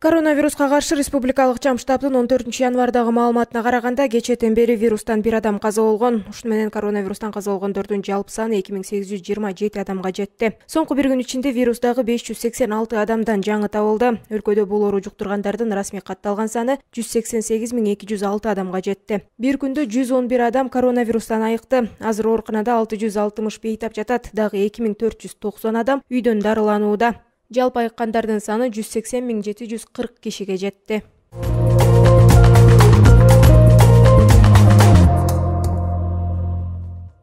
Коронавируска каршы республикалык жам штабдын 14 январдагы маалыматына караганда кечээден бери вирустан бир адам каза болгон. Ушуну менен коронавирустан каза болгондордун жалпы саны 2827 адамга жетти. Соңку бир күн ичинде вирустагы 586 адамдан жаңы табылды. Өлкөдө бул оору жуктургандардын расмий катталган саны 188206 адамга жетти. Бир күндө 111 адам коронавирустан айыкты. Азыр ооруканада 660 бейтап жатат. Дагы 2490 адам үйдөн дарыланууда. Жалпы айыккандардын саны 180.740 кишиге жетти.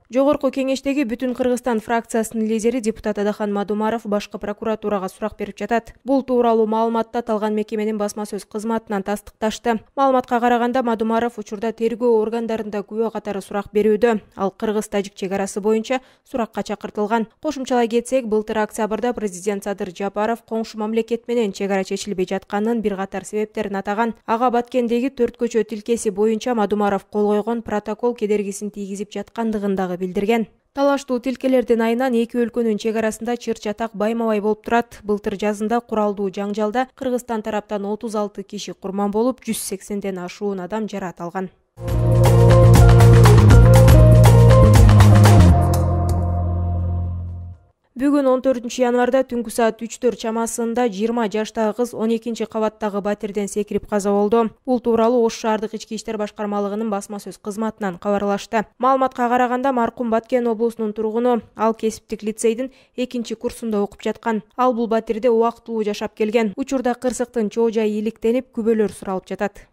Жогорку кеңештеги Бүтүн Кыргызстан фракциясынын лидери депутат Адахан Мадумаров башкы прокуратурага сурак берип жатат. Бул тууралуу маалыматты аталган мекеменин басма сөз кызматынан тастыкташты. Маалыматка караганда Мадумаров учурда тергөө органдарында күбө катары сурак берүүдө. Ал Кыргыз-Тажик чек арасы боюнча суракка чакыртылган. Кошумчалай кетсек, былтыр октябрда президент Садыр Жапаров коңшу мамлекет менен чек ара чечилбей жатканын бир катар себептерин атаган. Ага Баткендеги 4 көчө тилкеси боюнча Мадумаров кол койгон протокол кедергисин тийгизип жаткандыгын дагы билдирген. Талаштуу тилкелердин айынан эки өлкөнүн чек арасында чыр-чатак байма-бай болуп турат. Былтыр жазында куралдуу жаңжалда Кыргызстан тараптан 36 киши курман болуп, 180ден ашуун адам жаракат алган. Бүгүн 14 январда түнкү саат 3 чамасында 20 жаштагы кыз 12 кабаттагы батирден секирип каза болду. Бул тууралуу Ош шаардык ички иштер башкармалыгынын басма сөз кызматынан кабарлашты. Маалыматка караганда маркум Баткен облусунун тургуну, ал кесиптик лицейдин 2-курсунда окуп жаткан. Ал бул батирде убактылуу жашап келген. Учурда кырсыктын чоо жайы иликтенип, күбөлөр суралып жатат.